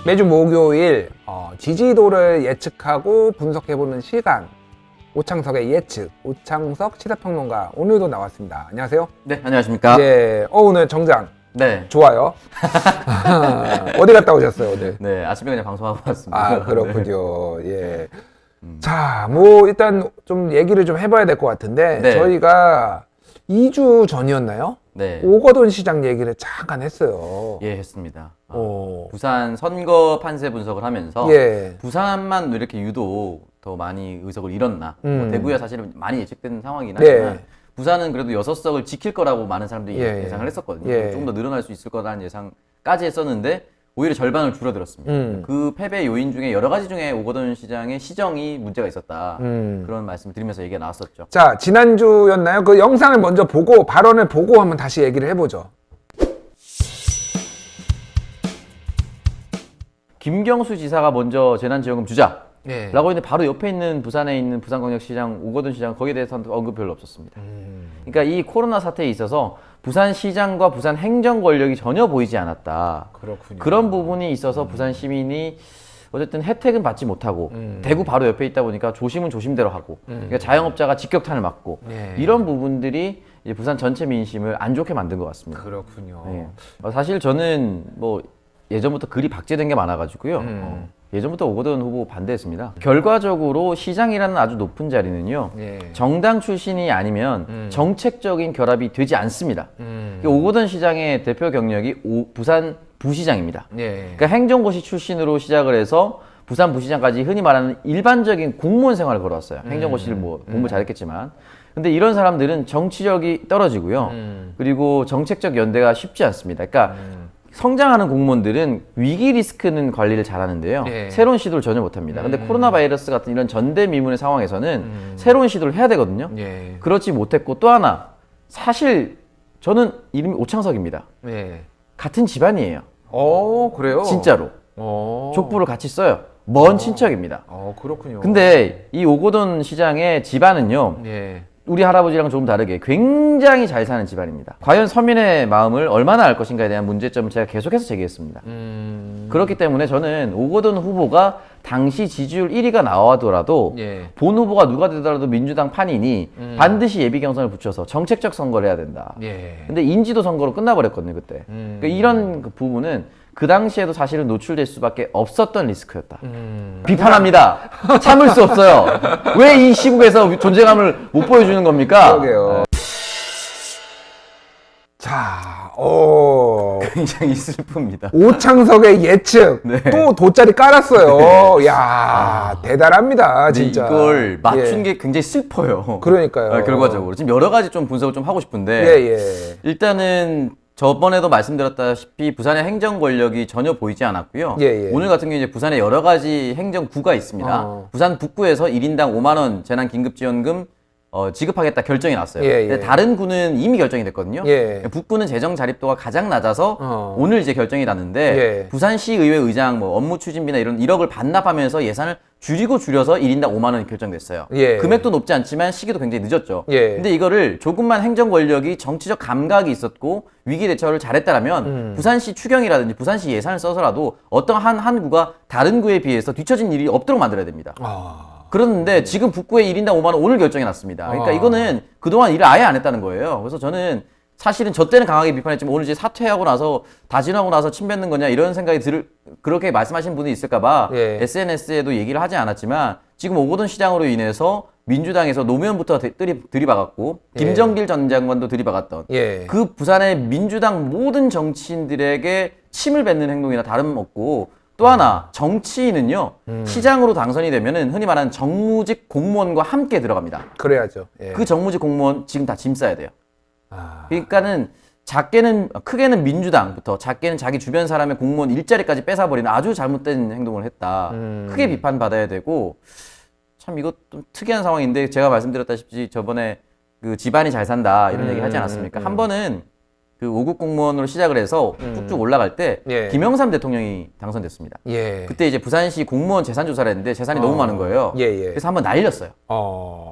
매주 목요일 지지도를 예측하고 분석해보는 시간, 오창석의 예측, 오창석 시사평론가 오늘도 나왔습니다. 안녕하세요. 네, 안녕하십니까. 예, 오늘 정장 네. 좋아요. 어디 갔다 오셨어요 오늘? 네, 아침에 그냥 방송하고 왔습니다. 아, 그렇군요. 예. 자, 뭐 일단 좀 얘기를 좀 해봐야 될 것 같은데 네. 저희가 2주 전이었나요? 네. 오거돈 시장 얘기를 잠깐 했어요. 예, 했습니다. 오. 부산 선거 판세 분석을 하면서 예. 부산만 왜 이렇게 유독 더 많이 의석을 잃었나. 뭐 대구야 사실은 많이 예측된 상황이긴 네. 하지만 부산은 그래도 6석을 지킬 거라고 많은 사람들이 예. 예상을 했었거든요. 예. 조금 더 늘어날 수 있을 거라는 예상까지 했었는데 오히려 절반을 줄어들었습니다. 그 패배 요인 중에 여러 가지 중에 오거돈 시장의 시정이 문제가 있었다. 그런 말씀을 드리면서 얘기가 나왔었죠. 자, 지난주였나요? 그 영상을 먼저 보고 발언을 보고 한번 다시 얘기를 해보죠. 김경수 지사가 먼저 재난지원금 주자. 네. 라고 했는데 바로 옆에 있는 부산에 있는 부산광역시장 오거돈 시장 거기에 대해서는 언급 별로 없었습니다. 그러니까 이 코로나 사태에 있어서 부산시장과 부산 행정 권력이 전혀 보이지 않았다. 그렇군요. 그런 부분이 있어서 부산 시민이 어쨌든 혜택은 받지 못하고 대구 바로 옆에 있다 보니까 조심은 조심대로 하고 그러니까 자영업자가 직격탄을 맞고 네. 이런 부분들이 이제 부산 전체 민심을 안 좋게 만든 것 같습니다. 그렇군요. 네. 사실 저는 뭐 예전부터 글이 박제된 게 많아가지고요. 예전부터 오거돈 후보 반대했습니다. 결과적으로 시장이라는 아주 높은 자리는요. 예. 정당 출신이 아니면 정책적인 결합이 되지 않습니다. 오거돈 시장의 대표 경력이 부산 부시장입니다. 예. 그러니까 행정고시 출신으로 시작을 해서 부산 부시장까지 흔히 말하는 일반적인 공무원 생활을 걸어왔어요. 행정고시를 뭐 공부 잘했겠지만. 근데 이런 사람들은 정치력이 떨어지고요. 그리고 정책적 연대가 쉽지 않습니다. 그러니까 성장하는 공무원들은 위기 리스크는 관리를 잘하는데요. 예. 새로운 시도를 전혀 못합니다. 근데 코로나 바이러스 같은 이런 전대미문의 상황에서는 새로운 시도를 해야 되거든요. 예. 그렇지 못했고 또 하나 사실 저는 이름이 오창석입니다. 예. 같은 집안이에요. 그래요? 진짜로. 족부를 같이 써요. 먼 친척입니다. 그렇군요. 근데 이 오거돈 시장의 집안은요. 예. 우리 할아버지랑 조금 다르게 굉장히 잘 사는 집안입니다. 과연 서민의 마음을 얼마나 알 것인가에 대한 문제점을 제가 계속해서 제기했습니다. 그렇기 때문에 저는 오거돈 후보가 당시 지지율 1위가 나와더라도 예. 본 후보가 누가 되더라도 민주당 판이니 반드시 예비 경선을 붙여서 정책적 선거를 해야 된다. 예. 근데 인지도 선거로 끝나버렸거든요, 그때. 그러니까 이런 그 부분은 그 당시에도 사실은 노출될 수밖에 없었던 리스크였다. 비판합니다. 참을 수 없어요. 왜 이 시국에서 존재감을 못 보여주는 겁니까? 그러게요. 자, 굉장히 슬픕니다. 오창석의 예측 네. 또 돗자리 깔았어요. 야, 대단합니다, 진짜. 이걸 맞춘 예. 게 굉장히 슬퍼요. 그러니까요. 결과적으로. 지금 여러 가지 좀 분석을 좀 하고 싶은데. 예. 일단은 저번에도 말씀드렸다시피 부산의 행정 권력이 전혀 보이지 않았고요. 예. 오늘 같은 경우에 이제 부산에 여러 가지 행정구가 있습니다. 부산 북구에서 1인당 5만 원 재난 긴급지원금 지급하겠다 결정이 났어요. 예. 근데 다른 구는 이미 결정이 됐거든요. 예. 북구는 재정 자립도가 가장 낮아서 오늘 이제 결정이 났는데 예. 부산시의회 의장 뭐 업무 추진비나 이런 1억을 반납하면서 예산을 줄여서 1인당 5만 원이 결정됐어요. 예. 금액도 높지 않지만 시기도 굉장히 늦었죠. 예. 근데 이거를 조금만 행정 권력이 정치적 감각이 있었고 위기 대처를 잘했다라면 부산시 추경이라든지 부산시 예산을 써서라도 어떤 한 구가 다른 구에 비해서 뒤처진 일이 없도록 만들어야 됩니다. 그런데 지금 북구에 1인당 5만 원 오늘 결정이 났습니다. 그러니까 이거는 그동안 일을 아예 안 했다는 거예요. 그래서 저는 사실은 저 때는 강하게 비판했지만 오늘 이제 사퇴하고 나서 다짐하고 나서 침 뱉는 거냐 이런 생각이 그렇게 말씀하시는 분이 있을까봐 예. SNS에도 얘기를 하지 않았지만 지금 오거돈 시장으로 인해서 민주당에서 노무현부터 들이박았고 김정길 전 장관도 들이박았던 예. 그 부산의 민주당 모든 정치인들에게 침을 뱉는 행동이나 다름없고 또 하나 정치인은요 시장으로 당선이 되면은 흔히 말하는 정무직 공무원과 함께 들어갑니다. 그래야죠. 예. 그 정무직 공무원 지금 다 짐 싸야 돼요. 그러니까는 크게는 민주당부터 작게는 자기 주변 사람의 공무원 일자리까지 뺏어버리는 아주 잘못된 행동을 했다. 크게 비판받아야 되고 참 이것 좀 특이한 상황인데 제가 말씀드렸다시피 저번에 그 집안이 잘 산다 이런 얘기 하지 않았습니까? 한 번은 그 5급 공무원으로 시작을 해서 쭉쭉 올라갈 때 예. 김영삼 대통령이 당선됐습니다. 예. 그때 이제 부산시 공무원 재산 조사를 했는데 재산이 너무 많은 거예요. 예. 그래서 한번 날렸어요.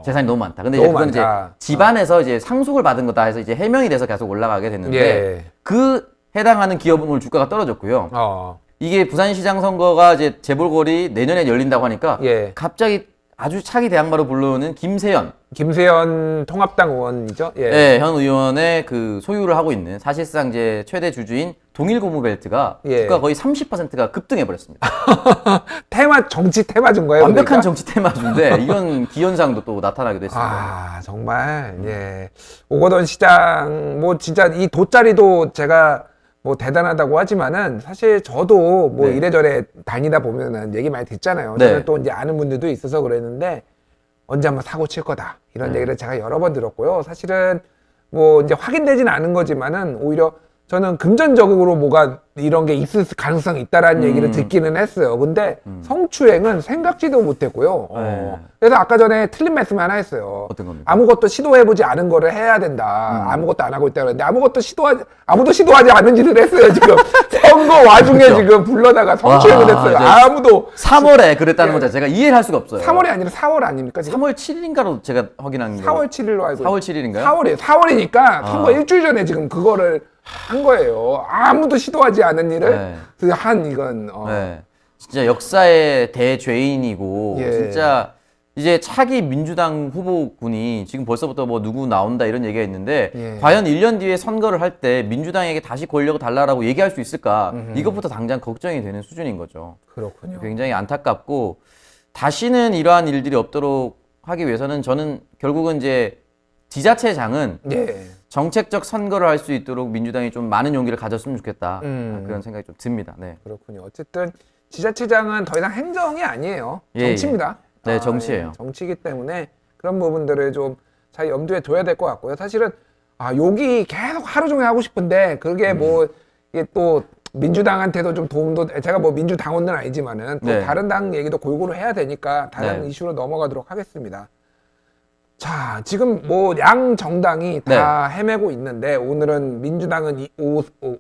재산이 너무 많다. 근데 이제 너무 그건 이제 많다. 집안에서 이제 상속을 받은 거다 해서 이제 해명이 돼서 계속 올라가게 됐는데 예. 그 해당하는 기업은 오늘 주가가 떨어졌고요. 이게 부산시장 선거가 이제 재볼거리 내년에 열린다고 하니까 예. 갑자기 아주 차기 대항마로 불러오는 김세연 통합당 의원이죠. 예. 네, 현 의원의 그 소유를 하고 있는 사실상 이제 최대 주주인 동일고무벨트가 예. 주가 거의 30%가 급등해 버렸습니다. 정치 테마 준 거예요. 완벽한 그러니까? 정치 테마주인데 이런 기현상도 또 나타나기도 했습니다. 아, 정말, 예. 오거돈 시장, 뭐, 진짜 이 돗자리도 제가 뭐 대단하다고 하지만은 사실 저도 뭐 네. 이래저래 다니다 보면은 얘기 많이 듣잖아요. 네. 저는 또 이제 아는 분들도 있어서 그랬는데 언제 한번 사고 칠 거다. 이런 네. 얘기를 제가 여러 번 들었고요. 사실은 뭐 이제 확인되지는 않은 거지만은 오히려 저는 금전적으로 뭐가 이런 게 있을 가능성이 있다라는 얘기를 듣기는 했어요. 근데 성추행은 생각지도 못했고요. 네. 그래서 아까 전에 틀린 말씀 하나 했어요. 어떤 겁니까? 아무것도 시도해보지 않은 거를 해야 된다. 아무것도 안 하고 있다 그랬는데 아무도 시도하지 않은 짓을 했어요. 지금 선거 와중에 그렇죠. 지금 불러다가 성추행을 와, 했어요. 이제 아무도 3월에 그랬다는 거 자체가 이해를 할 수가 없어요. 3월이 아니라 4월 아닙니까? 지금? 3월 7일인가로 제가 확인한 게 4월 7일로 알고 4월 7일인가요? 4월이에요. 4월이니까 선거 일주일 전에 지금 그거를 한 거예요. 아무도 시도하지 않은 일을 네. 한 이건 네. 진짜 역사의 대죄인이고 예. 진짜 이제 차기 민주당 후보군이 지금 벌써부터 뭐 누구 나온다 이런 얘기가 있는데 예. 과연 1년 뒤에 선거를 할 때 민주당에게 다시 권력을 달라라고 얘기할 수 있을까? 이것부터 당장 걱정이 되는 수준인 거죠. 그렇군요. 굉장히 안타깝고 다시는 이러한 일들이 없도록 하기 위해서는 저는 결국은 이제 지자체장은 예. 정책적 선거를 할 수 있도록 민주당이 좀 많은 용기를 가졌으면 좋겠다. 그런 생각이 좀 듭니다. 네. 그렇군요. 어쨌든 지자체장은 더 이상 행정이 아니에요. 예, 정치입니다. 네, 정치예요. 예, 정치이기 때문에 그런 부분들을 좀 잘 염두에 둬야 될 것 같고요. 사실은 욕이 계속 하루 종일 하고 싶은데 그게 뭐 이게 또 민주당한테도 좀 도움도 제가 뭐 민주당원은 아니지만은 또 네. 다른 당 얘기도 골고루 해야 되니까 다른 네. 이슈로 넘어가도록 하겠습니다. 자, 지금 뭐 양 정당이 다 헤매고 있는데 오늘은 민주당은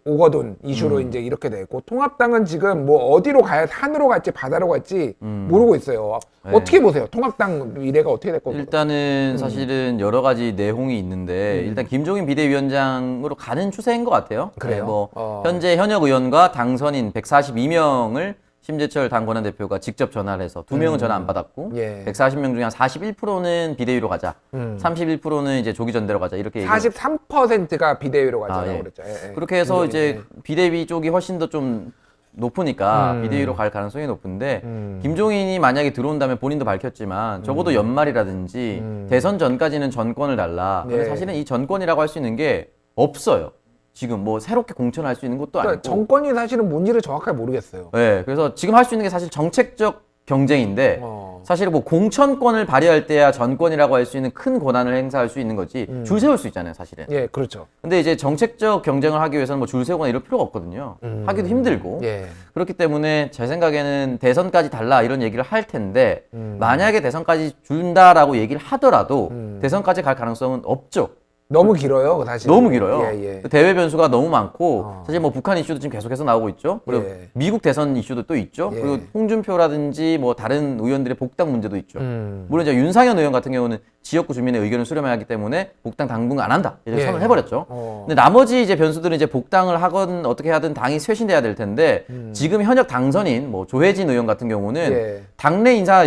오거돈 이슈로 이제 이렇게 되고 통합당은 지금 뭐 어디로 가야 산으로 갈지 바다로 갈지 모르고 있어요. 네. 어떻게 보세요? 통합당 미래가 어떻게 될 겁니까? 일단은 사실은 여러 가지 내용이 있는데 일단 김종인 비대위원장으로 가는 추세인 것 같아요. 그래요? 네, 뭐 현재 현역 의원과 당선인 142명을 심재철 당 권한대표가 직접 전화를 해서 2명은 전화 안 받았고 예. 140명 중에 한 41%는 비대위로 가자. 31%는 이제 조기 전대로 가자. 이렇게 43%가 비대위로 가자고 예. 그랬죠. 예, 예. 그렇게 해서 민주당이, 이제 비대위 쪽이 훨씬 더 좀 높으니까 비대위로 갈 가능성이 높은데 김종인이 만약에 들어온다면 본인도 밝혔지만 적어도 연말이라든지 대선 전까지는 전권을 달라. 근데 예. 사실은 이 전권이라고 할 수 있는 게 없어요. 지금 뭐 새롭게 공천할 수 있는 것도 그러니까 아니고. 정권이 사실은 뭔지를 정확하게 모르겠어요. 네, 그래서 지금 할 수 있는 게 사실 정책적 경쟁인데 사실 뭐 공천권을 발휘할 때야 전권이라고 할 수 있는 큰 권한을 행사할 수 있는 거지 줄 세울 수 있잖아요, 사실은. 예, 그렇죠. 근데 이제 정책적 경쟁을 하기 위해서는 뭐 줄 세우거나 이럴 필요가 없거든요. 하기도 힘들고. 예. 그렇기 때문에 제 생각에는 대선까지 달라 이런 얘기를 할 텐데 만약에 대선까지 준다라고 얘기를 하더라도 대선까지 갈 가능성은 없죠. 너무 길어요, 사실. 너무 길어요. 예, 예. 대외 변수가 너무 많고 사실 뭐 북한 이슈도 지금 계속해서 나오고 있죠. 그리고 예. 미국 대선 이슈도 또 있죠. 예. 그리고 홍준표라든지 뭐 다른 의원들의 복당 문제도 있죠. 음. 물론 이제 윤상현 의원 같은 경우는 지역구 주민의 의견을 수렴해야 하기 때문에 복당 당분간 안 한다 이렇게 예. 선언을 해버렸죠. 근데 나머지 이제 변수들은 이제 복당을 하건 어떻게 하든 당이 쇄신돼야 될 텐데 지금 현역 당선인 뭐 조혜진 의원 같은 경우는 예. 당내 인사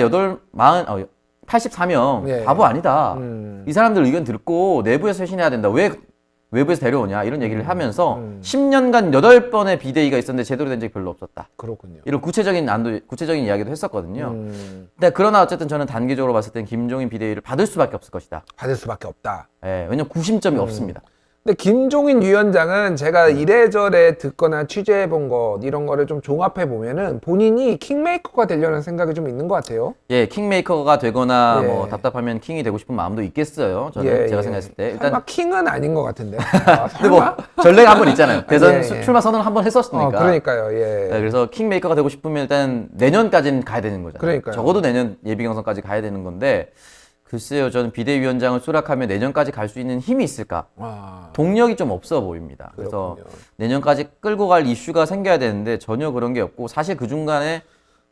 84명 예. 바보 아니다. 이 사람들 의견 듣고 내부에서 쇄신해야 된다. 왜 외부에서 데려오냐 이런 얘기를 하면서 10년간 8번의 비대위가 있었는데 제대로 된 적이 별로 없었다. 그렇군요. 이런 구체적인 이야기도 했었거든요. 근데 그러나 어쨌든 저는 단기적으로 봤을 땐 김종인 비대위를 받을 수밖에 없을 것이다. 받을 수밖에 없다. 예, 왜냐면 구심점이 없습니다. 근데 김종인 위원장은 제가 이래저래 듣거나 취재해본 것 이런 거를 좀 종합해 보면은 본인이 킹메이커가 되려는 생각이 좀 있는 것 같아요. 예, 킹메이커가 되거나 예. 뭐 답답하면 킹이 되고 싶은 마음도 있겠어요. 저는 예, 제가 예. 생각했을 때 설마 킹은 아닌 것 같은데. 아, 근데 뭐 설마? 전례가 한 번 있잖아요. 대선 예, 예. 출마 선언을 한 번 했었으니까. 그러니까요. 예. 네, 그래서 킹메이커가 되고 싶으면 일단 내년까지는 가야 되는 거잖아요. 그러니까요. 적어도 내년 예비경선까지 가야 되는 건데 글쎄요, 저는 비대위원장을 수락하면 내년까지 갈 수 있는 힘이 있을까? 와, 동력이 좀 없어 보입니다. 그래서 그렇군요. 내년까지 끌고 갈 이슈가 생겨야 되는데 전혀 그런 게 없고 사실 그 중간에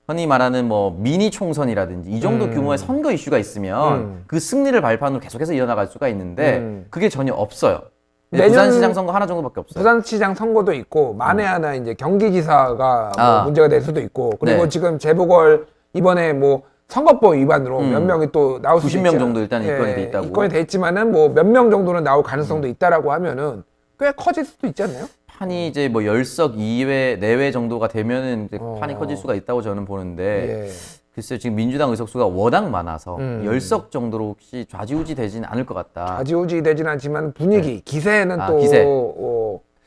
흔히 말하는 뭐 미니 총선이라든지 이 정도 규모의 선거 이슈가 있으면 그 승리를 발판으로 계속해서 이어나갈 수가 있는데 그게 전혀 없어요. 네, 부산시장 선거 하나 정도밖에 없어요. 부산시장 선거도 있고 만에 하나 이제 경기지사가 뭐 문제가 될 수도 있고 그리고 네. 지금 재보궐 이번에 뭐 선거법 위반으로 몇 명이 또 나올 수도 90명 정도 일단 입건이 돼 있다고. 입건이 돼 있지만은 뭐 몇 명 정도는 나올 가능성도 있다라고 하면은 꽤 커질 수도 있지 않나요? 판이 이제 뭐 10석 이외 내외 정도가 되면은 이제 판이 커질 수가 있다고 저는 보는데 예. 글쎄요 지금 민주당 의석수가 워낙 많아서 10석 정도로 혹시 좌지우지 되진 않을 것 같다. 좌지우지 되진 않지만 분위기, 기세는 또 기세.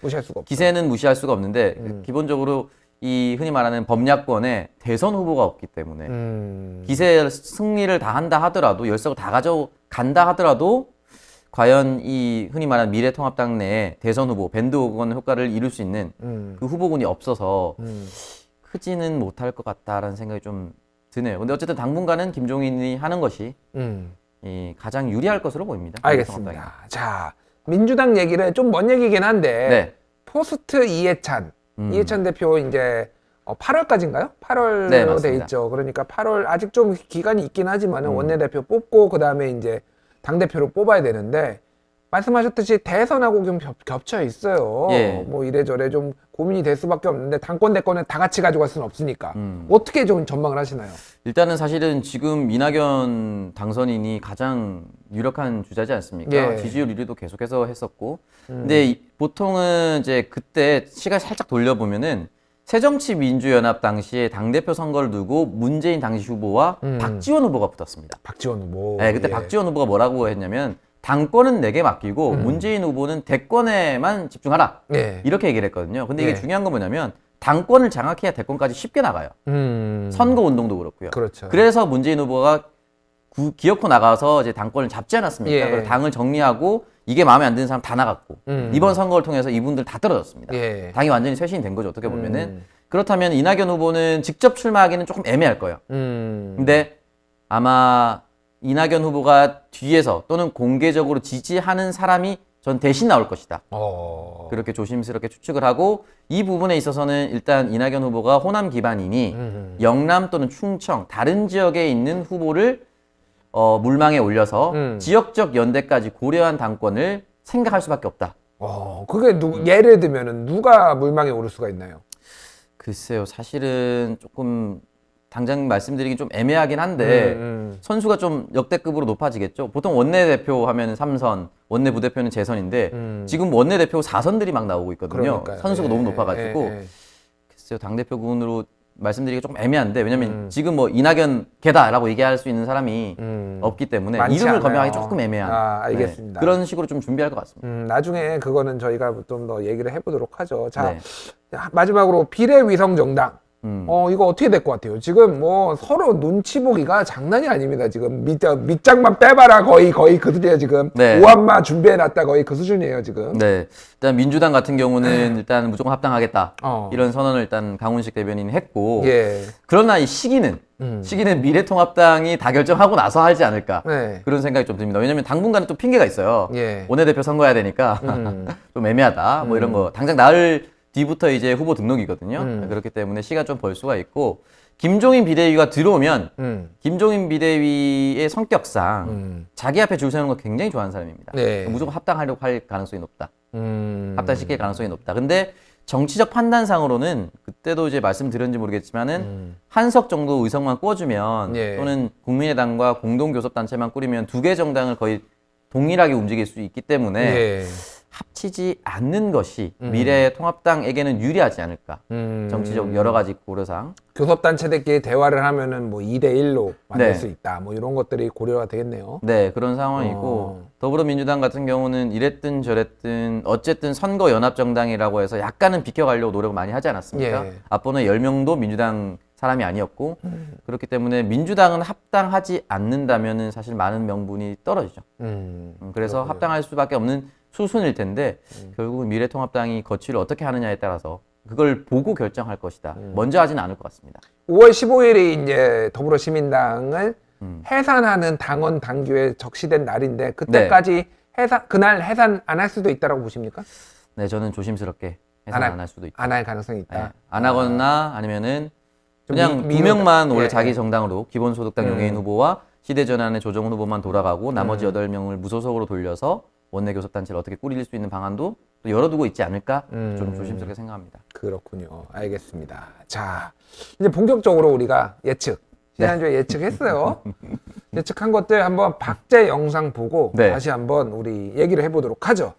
무시할 수가 없죠. 기세는 무시할 수가 없는데 기본적으로 이 흔히 말하는 범야권에 대선 후보가 없기 때문에 기세 승리를 다 한다 하더라도 10석을 다 가져간다 하더라도 과연 이 흔히 말하는 미래통합당 내에 대선 후보 밴드 오건 효과를 이룰 수 있는 그 후보군이 없어서 크지는 못할 것 같다라는 생각이 좀 드네요. 근데 어쨌든 당분간은 김종인이 하는 것이 이 가장 유리할 것으로 보입니다. 알겠습니다. 자, 민주당 얘기를 좀 먼 얘기긴 한데 네. 포스트 이해찬 대표 이제 8월까지인가요? 8월로 네, 돼 맞습니다. 있죠. 그러니까 8월 아직 좀 기간이 있긴 하지만은 원내대표 뽑고 그다음에 이제 당대표로 뽑아야 되는데 말씀하셨듯이 대선하고 좀 겹쳐 있어요. 예. 뭐 이래저래 좀 고민이 될 수밖에 없는데 당권 대권을 다 같이 가져갈 수는 없으니까 어떻게 좀 전망을 하시나요? 일단은 사실은 지금 이낙연 당선인이 가장 유력한 주자지 않습니까? 예. 지지율 1위도 계속해서 했었고. 근데 보통은 이제 그때 시간 살짝 돌려보면은 새정치민주연합 당시에 당대표 선거를 두고 문재인 당시 후보와 박지원 후보가 붙었습니다. 박지원 후보. 네, 그때 예. 박지원 후보가 뭐라고 했냐면 당권은 내게 맡기고 문재인 후보는 대권에만 집중하라. 예. 이렇게 얘기를 했거든요. 근데 이게 예. 중요한 건 뭐냐면 당권을 장악해야 대권까지 쉽게 나가요. 선거 운동도 그렇고요. 그렇죠. 그래서 문재인 후보가 기어코 나가서 이제 당권을 잡지 않았습니까? 예. 그래서 당을 정리하고 이게 마음에 안 드는 사람 다 나갔고 이번 선거를 통해서 이분들 다 떨어졌습니다. 예. 당이 완전히 쇄신이 된 거죠. 어떻게 보면은 그렇다면 이낙연 후보는 직접 출마하기는 조금 애매할 거예요. 근데 아마 이낙연 후보가 뒤에서 또는 공개적으로 지지하는 사람이 전 대신 나올 것이다. 그렇게 조심스럽게 추측을 하고 이 부분에 있어서는 일단 이낙연 후보가 호남 기반이니 영남 또는 충청 다른 지역에 있는 후보를 물망에 올려서 지역적 연대까지 고려한 당권을 생각할 수밖에 없다. 그게 예를 들면은 누가 물망에 오를 수가 있나요? 글쎄요, 사실은 조금 당장 말씀드리긴 좀 애매하긴 한데 선수가 좀 역대급으로 높아지겠죠. 보통 원내대표 하면 3선, 원내부대표는 재선인데 지금 원내대표 4선들이 막 나오고 있거든요. 그러니까요. 선수가 예, 너무 높아가지고 예. 글쎄요, 당대표군으로 말씀드리기가 조금 애매한데 왜냐면 지금 뭐 이낙연 개다라고 얘기할 수 있는 사람이 없기 때문에 많지 이름을 않아요. 거명하기 조금 애매한 알겠습니다. 그런 식으로 좀 준비할 것 같습니다. 나중에 그거는 저희가 좀 더 얘기를 해보도록 하죠. 자, 네. 마지막으로 비례위성정당. 이거 어떻게 될 것 같아요? 지금 뭐 서로 눈치 보기가 장난이 아닙니다. 지금 밑장만 빼봐라 거의 그 수준이에요 지금. 네. 오한마 준비해놨다 거의 그 수준이에요 지금. 네, 일단 민주당 같은 경우는 일단 무조건 합당하겠다 어. 이런 선언을 일단 강훈식 대변인이 했고 예. 그러나 이 시기는 미래통합당이 다 결정하고 나서 하지 않을까 네. 그런 생각이 좀 듭니다. 왜냐면 당분간은 또 핑계가 있어요. 예. 원내대표 선거해야 되니까 좀 애매하다 뭐 이런 거 당장 나흘 뒤부터 이제 후보 등록이거든요. 그렇기 때문에 시간 좀 벌 수가 있고 김종인 비대위가 들어오면 김종인 비대위의 성격상 자기 앞에 줄 세우는 거 굉장히 좋아하는 사람입니다. 네. 무조건 합당하려고 할 가능성이 높다. 합당시킬 가능성이 높다. 근데 정치적 판단상으로는 그때도 이제 말씀드렸는지 모르겠지만은 한석 정도 의석만 꿔주면 예. 또는 국민의당과 공동교섭단체만 꾸리면 두 개 정당을 거의 동일하게 움직일 수 있기 때문에 예. 합치지 않는 것이 미래통합당에게는 유리하지 않을까. 정치적 여러 가지 고려상. 교섭단체들끼리 대화를 하면은 뭐 2대1로 만들 네. 수 있다. 뭐 이런 것들이 고려가 되겠네요. 네, 그런 상황이고 더불어민주당 같은 경우는 이랬든 저랬든 어쨌든 선거 연합정당이라고 해서 약간은 비켜가려고 노력을 많이 하지 않았습니까? 예. 앞번호에 10명도 민주당 사람이 아니었고 그렇기 때문에 민주당은 합당하지 않는다면은 사실 많은 명분이 떨어지죠. 그래서 합당할 수밖에 없는 수순일 텐데 결국은 미래통합당이 거취를 어떻게 하느냐에 따라서 그걸 보고 결정할 것이다. 먼저 하지는 않을 것 같습니다. 5월 15일이 이제 더불어시민당을 해산하는 당원 당규에 적시된 날인데 그때까지 그날 해산 안 할 수도 있다라고 보십니까? 네, 저는 조심스럽게 해산 안 할 수도 있다. 안 할 가능성이 있다. 네, 안 하거나 아니면은 좀 그냥 미- 두 명만 예, 원래 예. 자기 정당으로 기본소득당 용해인 후보와 시대전환의 조정훈 후보만 돌아가고 나머지 8명을 무소속으로 돌려서 원내 교섭단체를 어떻게 꾸릴 수 있는 방안도 또 열어두고 있지 않을까 좀 조심스럽게 생각합니다. 그렇군요. 알겠습니다. 자, 이제 본격적으로 우리가 예측. 지난주에 예측했어요. 예측한 것들 한번 박제 영상 보고 네. 다시 한번 우리 얘기를 해보도록 하죠.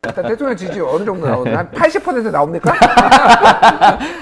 일단 대통령 지지율 어느 정도 나오나요? 한 80% 나옵니까?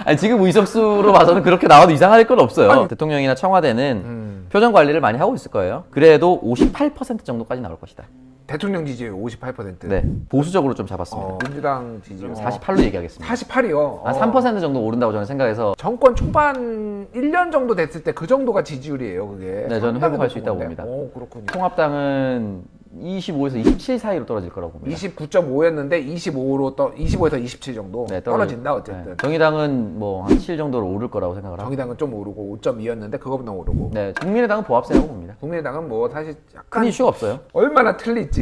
아니, 지금 의석수로 봐서는 그렇게 나와도 이상할 건 없어요. 대통령이나 청와대는 표정 관리를 많이 하고 있을 거예요. 그래도 58% 정도까지 나올 것이다. 대통령 지지율 58%. 네, 보수적으로 좀 잡았습니다. 민주당 지지율 48로 얘기하겠습니다. 48이요. 한 3% 정도 오른다고 저는 생각해서 정권 초반 1년 정도 됐을 때 그 정도가 지지율이에요, 그게. 네, 저는 회복할 수 있다고 봅니다. 오, 그렇군요. 통합당은 25에서 27 사이로 떨어질 거라고 봅니다. 29.5였는데 25에서 27 정도 네, 떨어진다 어쨌든. 네. 정의당은 뭐 한 7 정도로 오를 거라고 생각을 하고. 정의당은 좀 오르고 5.2였는데 그거보다 오르고. 네, 국민의당은 보합세라고 봅니다. 국민의당은 뭐 사실 큰 약간 이슈가 없어요. 얼마나 틀릴지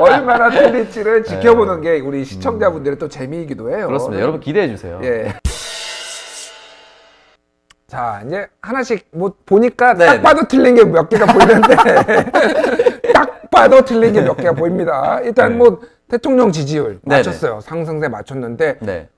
얼마나 틀릴지를 지켜보는 게 우리 시청자분들의 또 재미이기도 해요. 그렇습니다. 여러분 기대해 주세요. 예. 자, 이제 하나씩 뭐 보니까 네, 딱 네. 봐도 틀린 게 몇 개가 보이는데 딱 봐도 틀린 게 몇 개가 보입니다. 일단 네. 뭐 대통령 지지율 네, 맞췄어요. 상승세 맞췄는데 네.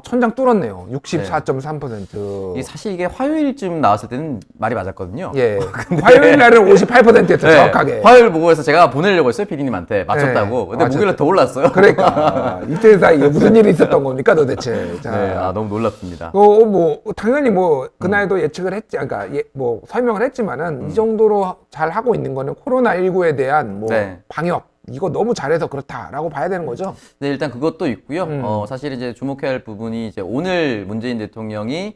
천장 뚫었네요. 64.3%. 사실 이게 화요일쯤 나왔을 때는 말이 맞았거든요. 예. 화요일 날은 58%였어요. 정확하게. 화요일 보고 해서 제가 보내려고 했어요. PD님한테 맞췄다고. 네. 근데 맞췄다. 목요일에 더 올랐어요. 그러니까 이틀 사이에 무슨 일이 있었던 겁니까 도대체. 자, 네, 너무 놀랍습니다. 뭐 당연히 뭐 그날도 예측을 했지, 그러니까 뭐 설명을 했지만은 이 정도로 잘 하고 있는 거는 코로나19에 대한 뭐 네. 방역 이거 너무 잘해서 그렇다라고 봐야 되는 거죠. 네, 일단 그것도 있고요. 사실 이제 주목해야 할 부분이 이제 오늘 문재인 대통령이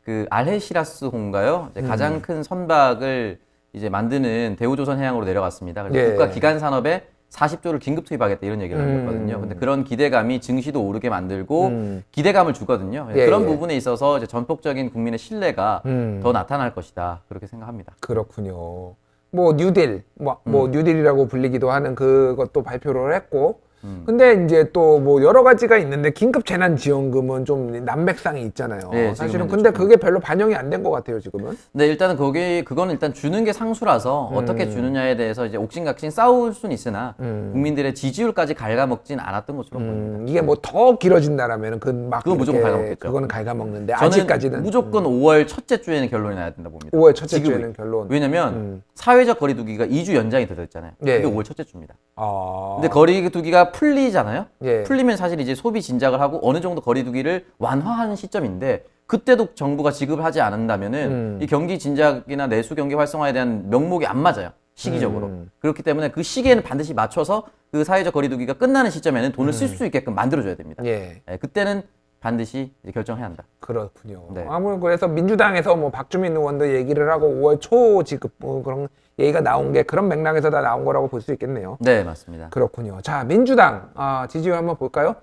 그 알헤시라스호인가요? 이제 가장 큰 선박을 이제 만드는 대우조선해양으로 내려갔습니다. 그래서 예. 국가 기간 산업에 40조를 긴급 투입하겠다 이런 얘기를 한 거거든요. 근데 그런 기대감이 증시도 오르게 만들고 기대감을 주거든요. 예, 그런 예. 부분에 있어서 이제 전폭적인 국민의 신뢰가 더 나타날 것이다. 그렇게 생각합니다. 그렇군요. 뭐 뉴딜, 뭐 뉴딜이라고 불리기도 하는 그것도 발표를 했고, 근데 이제 또 뭐 여러 가지가 있는데 긴급 재난 지원금은 좀 난맥상이 있잖아요. 네, 사실은 지금은 근데 조금. 그게 별로 반영이 안 된 것 같아요 지금은. 네, 일단은 그거는 일단 주는 게 상수라서 어떻게 주느냐에 대해서 이제 옥신각신 싸울 수는 있으나 국민들의 지지율까지 갉아먹진 않았던 것으로 보입니다. 이게 뭐 더 길어진다라면은 그막 그건 무조건 갉아먹겠죠. 그거는 갉아먹는데 저는 아직까지는 무조건 5월 첫째 주에는 결론이 나야 된다 봅니다. 5월 첫째 지금이. 주에는 결론. 왜냐면 사회적 거리두기가 2주 연장이 되었잖아요. 예. 그게 5월 첫째 주입니다. 아. 근데 거리두기가 풀리잖아요. 예. 풀리면 사실 이제 소비 진작을 하고 어느 정도 거리두기를 완화하는 시점인데 그때도 정부가 지급을 하지 않는다면은 이 경기 진작이나 내수 경기 활성화에 대한 명목이 안 맞아요. 시기적으로. 그렇기 때문에 그 시기에는 반드시 맞춰서 그 사회적 거리두기가 끝나는 시점에는 돈을 쓸 수 있게끔 만들어줘야 됩니다. 예. 예, 그때는 반드시 이제 결정해야 한다. 그렇군요. 네. 아무래도 그래서 민주당에서 뭐 박주민 의원도 얘기를 하고 5월 초 지급 뭐 그런 얘기가 나온 게 그런 맥락에서 다 나온 거라고 볼 수 있겠네요. 네, 맞습니다. 그렇군요. 자, 민주당 지지율 한번 볼까요?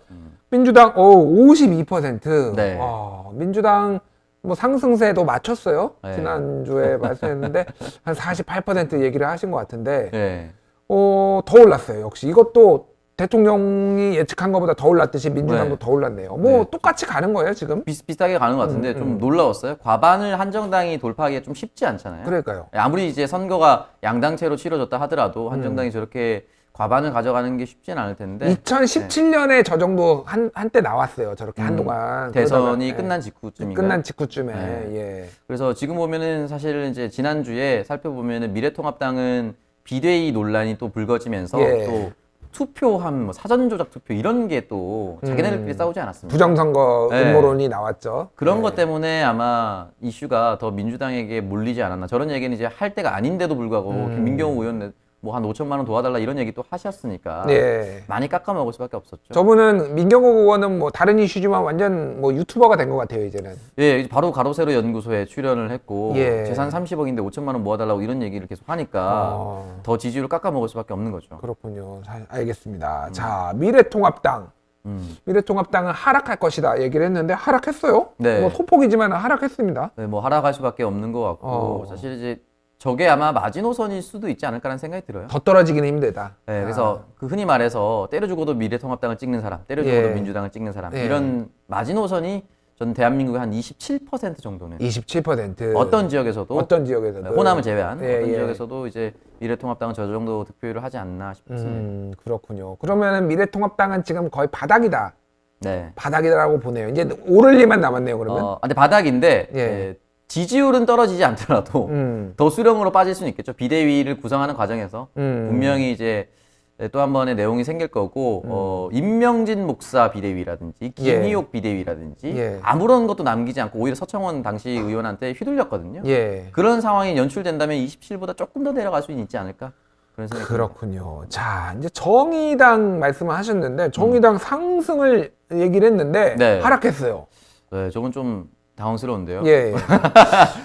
민주당 52%. 네. 민주당 뭐 상승세도 맞췄어요. 네. 지난주에 말씀했는데 한 48% 얘기를 하신 것 같은데 네. 더 올랐어요. 역시 이것도 대통령이 예측한 것보다 더 올랐듯이 민주당도 네. 더 올랐네요. 뭐 네. 똑같이 가는 거예요 지금? 비슷비슷하게 가는 것 같은데 좀 놀라웠어요. 과반을 한정당이 돌파하기가 좀 쉽지 않잖아요. 그러니까요. 아무리 이제 선거가 양당체로 치러졌다 하더라도 한정당이 저렇게 과반을 가져가는 게 쉽지는 않을 텐데 2017년에 저 정도 한때 나왔어요. 저렇게 한동안 대선이 그러다가, 끝난 직후쯤인가요? 끝난 직후쯤에 네. 예. 그래서 지금 보면은 사실 이제 지난주에 살펴보면은 미래통합당은 비대위 논란이 또 불거지면서 예. 또 투표함, 뭐 사전 조작 투표 이런 게 또 자기네들끼리 싸우지 않았습니까? 부정선거 네. 음모론이 나왔죠. 그런 예. 것 때문에 아마 이슈가 더 민주당에게 몰리지 않았나. 저런 얘기는 이제 할 때가 아닌데도 불구하고 김민경호 의원 뭐 한 5천만 원 도와달라 이런 얘기 또 하셨으니까 예. 많이 깎아먹을 수밖에 없었죠. 저분은 민경호 의원은 뭐 다른 이슈지만 완전 뭐 유튜버가 된 것 같아요 이제는. 예, 이제 바로 가로세로 연구소에 출연을 했고 예. 재산 30억인데 5천만 원 모아달라고 이런 얘기를 계속 하니까 더 지지율을 깎아먹을 수밖에 없는 거죠. 그렇군요. 알겠습니다. 자, 미래통합당. 미래통합당은 하락할 것이다 얘기를 했는데 하락했어요. 네. 뭐 소폭이지만 하락했습니다. 네, 뭐 하락할 수밖에 없는 것 같고 사실 이제 저게 아마 마지노선일 수도 있지 않을까라는 생각이 들어요. 더 떨어지기는 힘들다. 네, 그래서 그 흔히 말해서 때려 죽어도 미래통합당을 찍는 사람, 때려 죽어도 예. 민주당을 찍는 사람 예. 이런 마지노선이 전 대한민국의 한 27% 정도는 27%. 어떤 지역에서도 호남을 제외한 예, 어떤 예. 지역에서도 이제 미래통합당은 저 정도 득표율을 하지 않나 싶습니다. 그렇군요. 그러면은 미래통합당은 지금 거의 바닥이다. 네. 바닥이다라고 보네요. 이제 오를 일만 남았네요. 그러면. 근데 바닥인데 예. 예, 지지율은 떨어지지 않더라도 더 수렴으로 빠질 수는 있겠죠. 비대위를 구성하는 과정에서 분명히 이제 또 한 번의 내용이 생길 거고 임명진 목사 비대위라든지 김희옥 비대위라든지 예. 아무런 것도 남기지 않고 오히려 서청원 당시 의원한테 휘둘렸거든요. 예. 그런 상황이 연출된다면 27보다 조금 더 내려갈 수 있지 않을까? 그런 생각이 듭니다. 그렇군요. 자, 이제 정의당 말씀을 하셨는데 정의당 상승을 얘기를 했는데 네. 하락했어요. 네, 저건 좀 당황스러운데요. 예.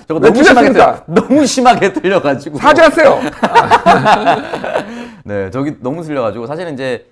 저거 왜 너무 심하게 틀렸습니까? 너무 심하게 틀려가지고. 사죄하세요. 네, 저기 너무 틀려가지고 사실은 이제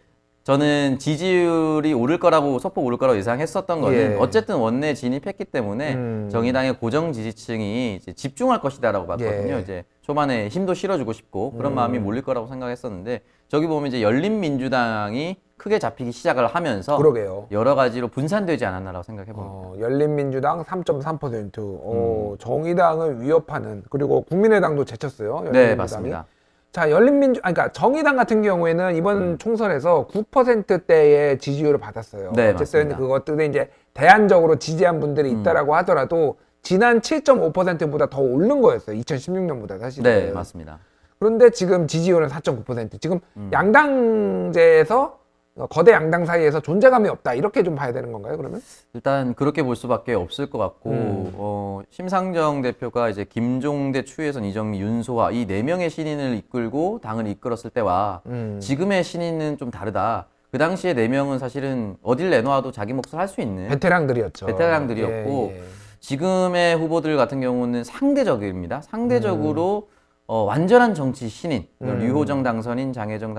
저는 지지율이 오를 거라고 소폭 오를 거라고 예상했었던 거는 예. 어쨌든 원내 진입했기 때문에 정의당의 고정 지지층이 이제 집중할 것이다라고 봤거든요. 예. 이제 초반에 힘도 실어주고 싶고 그런 마음이 몰릴 거라고 생각했었는데 저기 보면 이제 열린민주당이 크게 잡히기 시작을 하면서 그러게요. 여러 가지로 분산되지 않았나라고 생각해 봅니다. 열린민주당 3.3%, 정의당을 위협하는 그리고 국민의당도 제쳤어요. 열린민주당이. 네, 맞습니다. 자, 그러니까 정의당 같은 경우에는 이번 총선에서 9%대의 지지율을 받았어요. 네, 어쨌든 맞습니다. 그것들이 이제 대안적으로 지지한 분들이 있다라고 하더라도 지난 7.5%보다 더 오른 거였어요. 2016년보다 사실은. 네, 맞습니다. 그런데 지금 지지율은 4.9%. 지금 양당제에서 거대 양당 사이에서 존재감이 없다. 이렇게 좀 봐야 되는 건가요, 그러면? 일단 그렇게 볼 수밖에 없을 것 같고 심상정 대표가 이제 김종대, 추혜선, 이정미, 윤소아 이 네 명의 신인을 이끌고 당을 이끌었을 때와 지금의 신인은 좀 다르다. 그 당시에 네 명은 사실은 어딜 내놓아도 자기 몫을 할 수 있는 베테랑들이었죠. 베테랑들이었고 예, 예. 지금의 후보들 같은 경우는 상대적입니다. 상대적으로 완전한 정치 신인, 류호정 당선인, 장혜영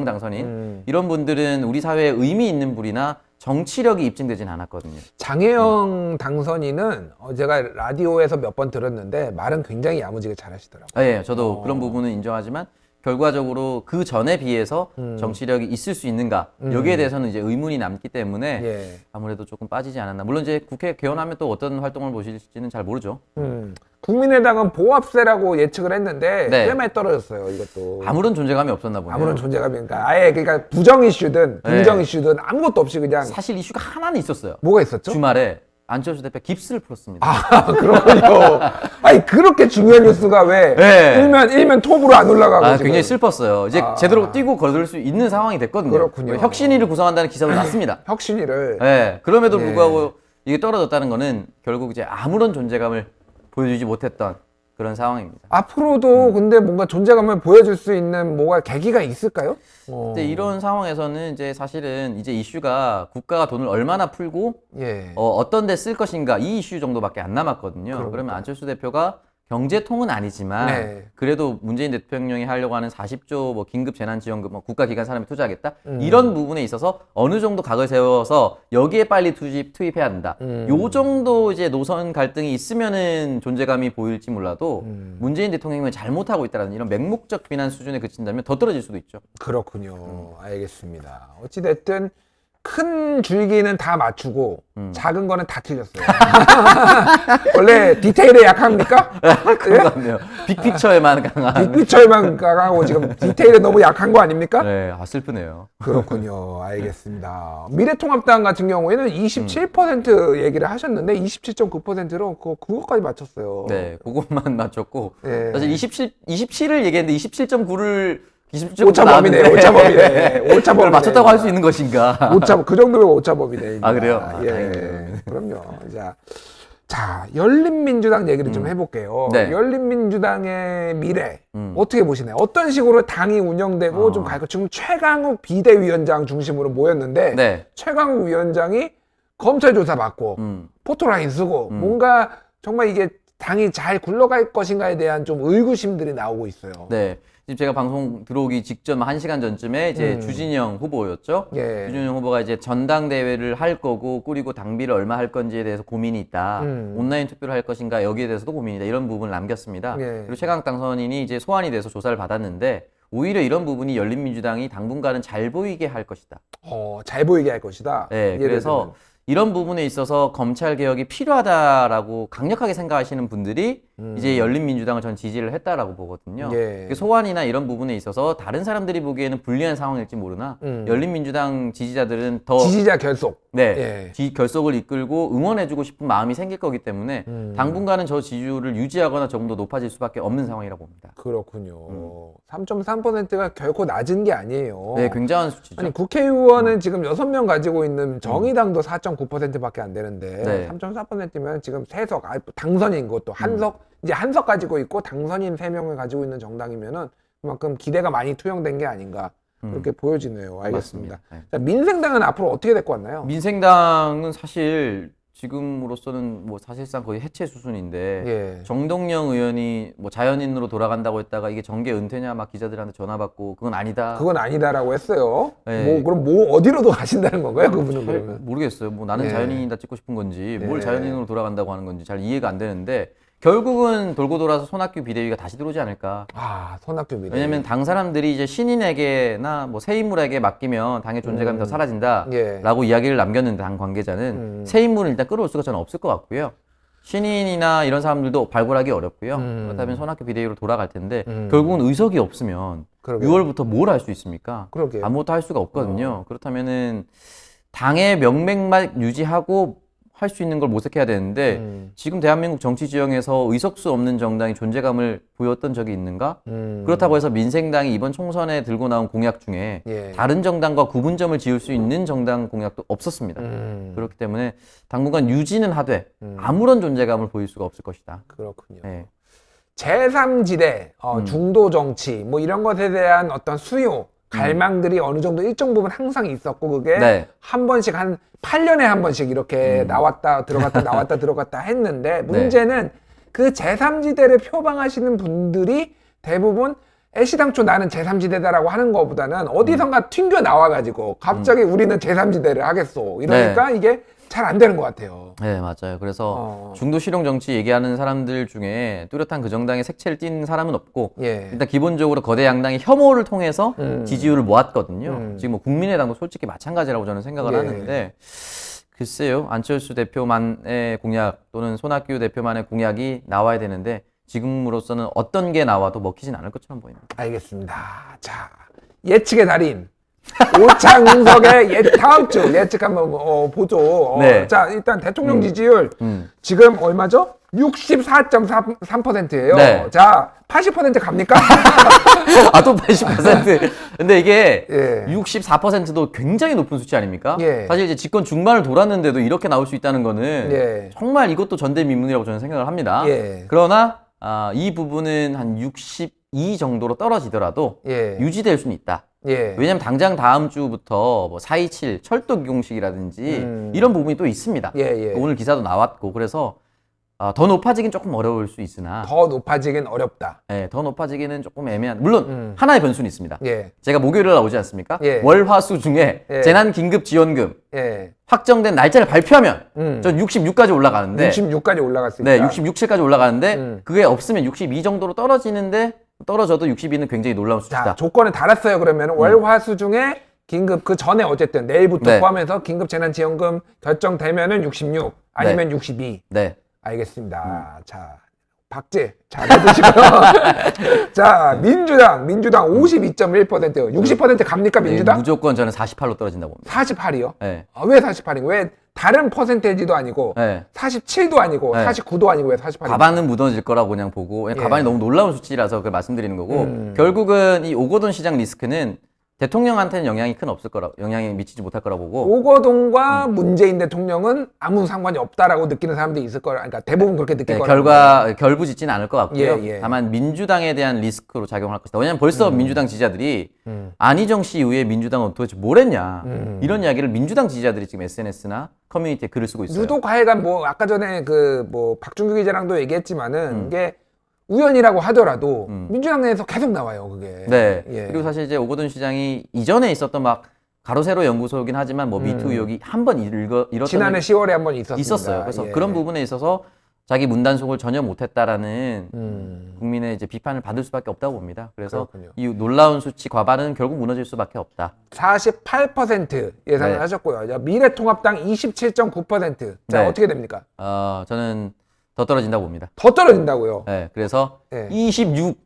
당선인 이런 분들은 우리 사회에 의미 있는 분이나 정치력이 입증되진 않았거든요. 장혜영 당선인은 제가 라디오에서 몇 번 들었는데 말은 굉장히 야무지게 잘하시더라고요. 예, 저도 그런 부분은 인정하지만 결과적으로 그 전에 비해서 정치력이 있을 수 있는가 여기에 대해서는 이제 의문이 남기 때문에 예. 아무래도 조금 빠지지 않았나. 물론 이제 국회 개원하면 또 어떤 활동을 보실지는 잘 모르죠. 국민의당은 보합세라고 예측을 했는데 네. 꽤 많이 떨어졌어요. 이것도 아무런 존재감이 없었나 보네요. 아무런 존재감이 그러니까 아예 그러니까 부정 이슈든 긍정 네. 이슈든 아무것도 없이 그냥 사실 이슈가 하나는 있었어요. 뭐가 있었죠? 주말에 안철수 대표 깁스를 풀었습니다. 그렇군요. 아니 그렇게 중요한 뉴스가 왜 네. 일면 톱으로 안 올라가고 지금. 굉장히 슬펐어요. 이제 제대로 뛰고 걸을 수 있는 상황이 됐거든요. 그렇군요. 혁신위를 구성한다는 기사도 났습니다. 혁신위를 네. 그럼에도 불구하고 이게 떨어졌다는 거는 결국 이제 아무런 존재감을 보여주지 못했던 그런 상황입니다. 앞으로도 근데 뭔가 존재감을 보여줄 수 있는 뭐가 계기가 있을까요? 근데 이런 상황에서는 이제 사실은 이제 이슈가 국가가 돈을 얼마나 풀고 예. 어떤 데 쓸 것인가 이 이슈 정도밖에 안 남았거든요. 그러면 안철수 대표가 경제통은 아니지만 네. 그래도 문재인 대통령이 하려고 하는 40조 뭐 긴급 재난지원금 뭐 국가기관 사람이 투자하겠다 이런 부분에 있어서 어느 정도 각을 세워서 여기에 빨리 투입해야 된다. 요 정도 이제 노선 갈등이 있으면은 존재감이 보일지 몰라도 문재인 대통령이 잘못하고 있다는 이런 맹목적 비난 수준에 그친다면 더 떨어질 수도 있죠. 그렇군요. 알겠습니다. 어찌됐든 큰 줄기는 다 맞추고 작은 거는 다 틀렸어요. 원래 디테일에 약합니까? 그런 것 같네요. 빅픽처에만 강한. 빅피처에만 강하고 지금 디테일에 너무 약한 거 아닙니까? 네, 슬프네요. 그렇군요. 알겠습니다. 미래통합당 같은 경우에는 27% 얘기를 하셨는데 27.9%로 그거까지 맞췄어요. 네, 그것만 맞췄고 네. 사실 27을 얘기했는데 27.9를 27.9 오차범위네, 오차범위네. 오차범위네. 맞췄다고 할 수 있는 것인가? 그 정도면 오차범위네. 아, 그래요? 예. 다행이네요. 그럼요. 자, 열린민주당 얘기를 좀 해볼게요. 네. 열린민주당의 미래 어떻게 보시나요? 어떤 식으로 당이 운영되고 좀 갈까? 지금 최강욱 비대위원장 중심으로 모였는데 네. 최강욱 위원장이 검찰 조사 받고 포토라인 쓰고 뭔가 정말 이게 당이 잘 굴러갈 것인가에 대한 좀 의구심들이 나오고 있어요. 네. 지금 제가 방송 들어오기 직전 1시간 전쯤에 이제 주진영 후보였죠. 예. 주진영 후보가 이제 전당대회를 할 거고 꾸리고 당비를 얼마 할 건지에 대해서 고민이 있다. 온라인 투표를 할 것인가 여기에 대해서도 고민이다. 이런 부분을 남겼습니다. 예. 그리고 최강욱 당선인이 이제 소환이 돼서 조사를 받았는데 오히려 이런 부분이 열린민주당이 당분간은 잘 보이게 할 것이다. 잘 보이게 할 것이다. 네, 예를 그래서 들면. 이런 부분에 있어서 검찰 개혁이 필요하다라고 강력하게 생각하시는 분들이 이제 열린민주당을 전 지지를 했다라고 보거든요. 예. 소환이나 이런 부분에 있어서 다른 사람들이 보기에는 불리한 상황일지 모르나 열린민주당 지지자들은 더 지지자 결속. 네, 결속을 이끌고 응원해주고 싶은 마음이 생길 거기 때문에 당분간은 저 지지율을 유지하거나 조금 더 높아질 수밖에 없는 상황이라고 봅니다. 그렇군요. 3.3%가 결코 낮은 게 아니에요. 네, 굉장한 수치죠. 아니 국회의원은 지금 6명 가지고 있는 정의당도 4.9%밖에 안 되는데 네. 3.4%면 지금 3석, 당선인 것도 한석, 이제 한석 가지고 있고 당선인 3명을 가지고 있는 정당이면은 그만큼 기대가 많이 투영된 게 아닌가 그렇게 보여지네요. 알겠습니다. 네. 자, 민생당은 앞으로 어떻게 될 것 같나요? 민생당은 사실 지금으로서는 뭐 사실상 거의 해체 수순인데 예. 정동영 의원이 뭐 자연인으로 돌아간다고 했다가 이게 정계 은퇴냐 막 기자들한테 전화 받고 그건 아니다. 그건 아니다라고 했어요. 네. 그럼 어디로도 가신다는 건가요? 그분은 그러면? 모르겠어요. 뭐 나는 예. 자연인이다 찍고 싶은 건지 뭘 예. 자연인으로 돌아간다고 하는 건지 잘 이해가 안 되는데 결국은 돌고 돌아서 손학규 비대위가 다시 들어오지 않을까. 손학규 비대위. 왜냐면 당 사람들이 이제 신인에게나 뭐 새 인물에게 맡기면 당의 존재감이 더 사라진다라고 이야기를 남겼는데 당 관계자는 새 인물을 일단 끌어올 수가 저는 없을 것 같고요. 신인이나 이런 사람들도 발굴하기 어렵고요. 그렇다면 손학규 비대위로 돌아갈 텐데 결국은 의석이 없으면 그러게요. 6월부터 뭘 할 수 있습니까? 그러게요. 아무것도 할 수가 없거든요. 그렇다면은 당의 명맥만 유지하고 할 수 있는 걸 모색해야 되는데 지금 대한민국 정치 지형에서 의석수 없는 정당이 존재감을 보였던 적이 있는가? 그렇다고 해서 민생당이 이번 총선에 들고 나온 공약 중에 예. 다른 정당과 구분점을 지을 수 있는 정당 공약도 없었습니다. 그렇기 때문에 당분간 유지는 하되 아무런 존재감을 보일 수가 없을 것이다. 그렇군요. 네. 제3지대, 중도 정치, 뭐 이런 것에 대한 어떤 수요, 갈망들이 어느 정도 일정 부분 항상 있었고, 그게 네. 한 번씩 한 8년에 한 번씩 이렇게 나왔다 들어갔다 나왔다 들어갔다 했는데, 문제는 그 제3지대를 표방하시는 분들이 대부분 애시당초 나는 제3지대다라고 하는 것보다는 어디선가 튕겨 나와가지고 갑자기 우리는 제3지대를 하겠소. 이러니까 이게 잘 안 되는 것 같아요. 네, 맞아요. 그래서 중도 실용 정치 얘기하는 사람들 중에 뚜렷한 그 정당의 색채를 띈 사람은 없고 예. 일단 기본적으로 거대 양당이 혐오를 통해서 지지율을 모았거든요. 지금 뭐 국민의당도 솔직히 마찬가지라고 저는 생각을 예. 하는데 글쎄요. 안철수 대표만의 공약 또는 손학규 대표만의 공약이 나와야 되는데 지금으로서는 어떤 게 나와도 먹히진 않을 것처럼 보입니다. 알겠습니다. 자, 예측의 달인. 오창석의 다음 주 예측 한번 보죠. 네. 자, 일단 대통령 지지율 지금 얼마죠? 64.3%예요. 네. 자, 80% 갑니까? 아, 또 80%. 근데 이게 예. 64%도 굉장히 높은 수치 아닙니까? 예. 사실 이제 집권 중반을 돌았는데도 이렇게 나올 수 있다는 거는 예. 정말 이것도 전대미문이라고 저는 생각을 합니다. 예. 그러나 이 부분은 한 62 정도로 떨어지더라도 예. 유지될 수는 있다. 예. 왜냐면 당장 다음 주부터 뭐 4.27 철도 기공식이라든지 이런 부분이 또 있습니다. 예. 오늘 기사도 나왔고 그래서 더 높아지긴 조금 어려울 수 있으나 더 높아지긴 어렵다. 네, 더 높아지기는 조금 애매한. 물론 하나의 변수는 있습니다. 예. 제가 목요일에 나오지 않습니까? 예. 월, 화, 수 중에 예. 재난긴급지원금 예. 확정된 날짜를 발표하면 전 66까지 올라가는데 66까지 올라갈 수 있다. 네, 66, 7까지 올라가는데 그게 없으면 62 정도로 떨어지는데 떨어져도 62는 굉장히 놀라운 수치다. 자, 조건을 달았어요. 그러면 월화수 중에 긴급 그 전에 어쨌든 내일부터 네. 포함해서 긴급 재난지원금 결정되면은 66 아니면 62. 네. 알겠습니다. 자, 박제 잘 해두시고요. 자, 민주당 52.1%. 60% 갑니까 민주당? 네, 무조건 저는 48로 떨어진다고 봅니다. 48이요? 네. 왜 48인가? 왜 다른 퍼센테이지도 아니고 네. 47도 아니고 네. 49도 아니고 왜 48인가? 가반은 무너질 거라고 그냥 보고 그냥 가반이 너무 놀라운 수치라서 그걸 말씀드리는 거고 결국은 이 오거돈 시장 리스크는 대통령한테는 영향이 미치지 못할 거라고 보고 오거돈과 문재인 대통령은 아무 상관이 없다라고 느끼는 사람들이 있을 거라. 그러니까 대부분 그렇게 느낄 거라고. 결부짓지는 않을 것 같고요. 예. 다만 민주당에 대한 리스크로 작용할 것이다. 왜냐하면 벌써 민주당 지지자들이 안희정 씨 이후에 민주당은 도대체 뭘 했냐 이런 이야기를 민주당 지지자들이 지금 SNS나 커뮤니티에 글을 쓰고 있어요. 유독 하여간 뭐 아까 전에 그 뭐 박준규 기자랑도 얘기했지만은 이게 우연이라고 하더라도 민주당 내에서 계속 나와요, 그게. 네. 예. 그리고 사실 이제 오거돈 시장이 이전에 있었던 막 가로세로 연구소이긴 하지만 뭐 미투 의혹이 한 번 일었던 지난해 10월에 한 번 있었습니다. 있었어요. 그래서 예. 그런 부분에 있어서 자기 문단속을 전혀 못했다라는 국민의 이제 비판을 받을 수밖에 없다고 봅니다. 그래서 그렇군요. 이 놀라운 수치 과반은 결국 무너질 수밖에 없다. 48% 예상을 네. 하셨고요. 자, 미래통합당 27.9%. 자, 네. 어떻게 됩니까? 저는 더 떨어진다고 봅니다. 더 떨어진다고요. 네, 그래서 네. 26.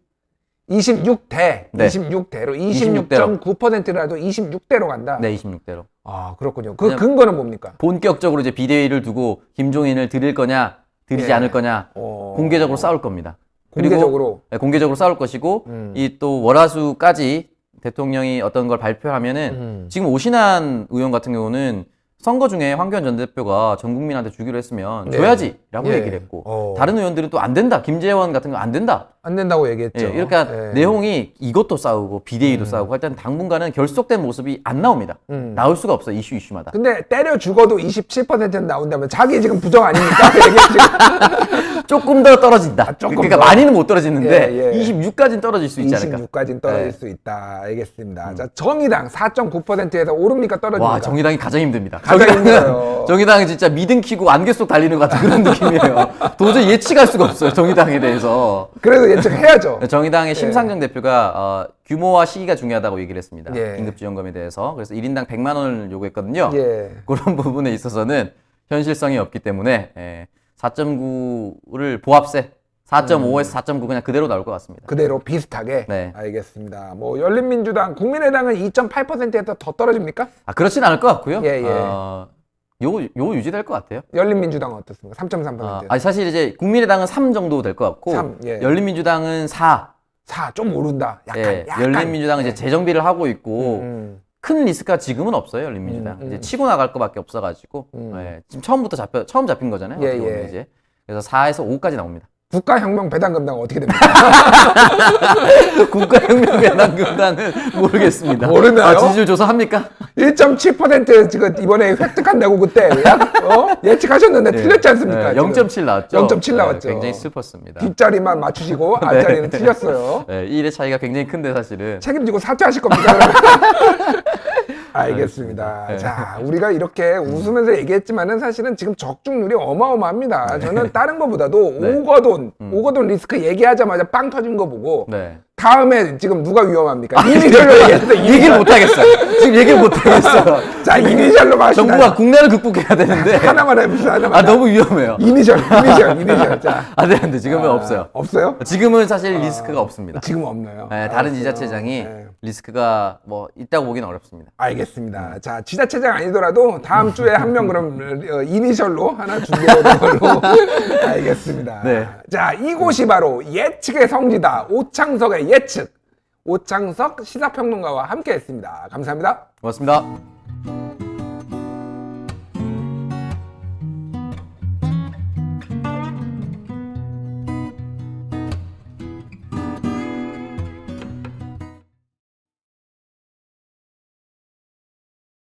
26대, 네. 26대로 26대로. 26.9%라도 26대로 간다. 네, 26대로. 아, 그렇군요. 그 왜냐면- 근거는 뭡니까? 본격적으로 이제 비대위를 두고 김종인을 드릴 거냐, 드리지 예. 않을 거냐, 공개적으로 싸울 겁니다. 그리고 공개적으로. 네, 공개적으로 싸울 것이고, 이 또 월화수까지 대통령이 어떤 걸 발표하면은 지금 오신환 의원 같은 경우는 선거 중에 황교안 전 대표가 전 국민한테 주기로 했으면 네. 줘야지라고 예. 얘기를 했고, 다른 의원들은 또 안 된다. 김재원 같은 거 안 된다. 안 된다고 얘기했죠. 예, 이렇게 예. 내용이 이것도 싸우고 비대위도 싸우고 할 때는 당분간은 결속된 모습이 안 나옵니다. 나올 수가 없어 이슈마다. 근데 때려 죽어도 27%는 나온다면 자기 지금 부정 아닙니까? 이게 지금 조금 더 떨어진다. 조금 그러니까 더? 많이는 못 떨어지는데 예, 예. 26까지는 떨어질 수 있지 않을까. 26까지는 떨어질 네. 수 있다. 알겠습니다. 자, 정의당 4.9%에서 오릅니까? 떨어집니까? 와, 정의당이 가장 힘듭니다. 가장 정의당은- 힘들어요. 정의당은 진짜 미등 키고 안개 속 달리는 것 같은 그런 느낌이에요. 도저히 예측할 수가 없어요. 정의당에 대해서. 그래도 예측해야죠. 정의당의 심상정 대표가 규모와 시기가 중요하다고 얘기를 했습니다. 예. 긴급지원금에 대해서. 그래서 1인당 100만 원을 요구했거든요. 예. 그런 부분에 있어서는 현실성이 없기 때문에 4.9를 보합세 4.5에서 4.9 그냥 그대로 나올 것 같습니다. 그대로 비슷하게. 네. 알겠습니다. 뭐 열린민주당, 국민의당은 2.8%에서 더 떨어집니까? 그렇진 않을 것 같고요. 예, 예. 요 유지될 것 같아요. 열린민주당은 어떻습니까? 3.3%. 아니 사실 이제 국민의당은 3 정도 될 것 같고 3, 예. 열린민주당은 4. 4, 좀 오른다. 약간, 예, 약간. 열린민주당은 이제 재정비를 하고 있고 음. 큰 리스크가 지금은 없어요. 열린민주당 이제 치고 나갈 것밖에 없어가지고 예, 지금 처음 잡힌 거잖아요. 예, 어떻게 보면 예. 이제 그래서 4에서 5까지 나옵니다. 국가혁명 배당금당은 어떻게 됩니까? 국가혁명배당금당은 모르겠습니다. 모르나요? 지지율 조사합니까? 1.7% 지금 이번에 획득한다고 그때 예측하셨는데 틀렸지 않습니까? 네, 0.7 나왔죠. 0.7 나왔죠. 네, 굉장히 슬펐습니다. 뒷자리만 맞추시고 앞자리는 틀렸어요. 네, 1의 차이가 굉장히 큰데 사실은. 책임지고 사퇴하실 겁니까? 그러면? 알겠습니다. 네. 자, 우리가 이렇게 웃으면서 얘기했지만은 사실은 지금 적중률이 어마어마합니다. 저는 다른 것보다도 네. 오거돈 리스크 얘기하자마자 빵 터진 거 보고 네. 다음에 지금 누가 위험합니까? 이니셜로 얘기했어. 얘기를 못 하겠어요. 지금 얘기를 못 하겠어요. 자, 이니셜로 마시다. 정부가 국난을 극복해야 되는데. 하나만 해봅시다. 하나만. 너무 위험해요. 이니셜. 자. 네, 지금은 없어요. 없어요? 지금은 사실 리스크가 없습니다. 지금 없나요? 네, 다른 알았어요. 지자체장이 네. 리스크가 뭐 있다고 보기는 어렵습니다. 알겠습니다. 자, 지자체장 아니더라도 다음 주에 한 명 그럼 이니셜로 하나 준비해오는 걸로 알겠습니다. 네. 자, 이곳이 바로 예측의 성지다. 오창석의 예측. 오창석 시사평론가와 함께 했습니다. 감사합니다. 고맙습니다.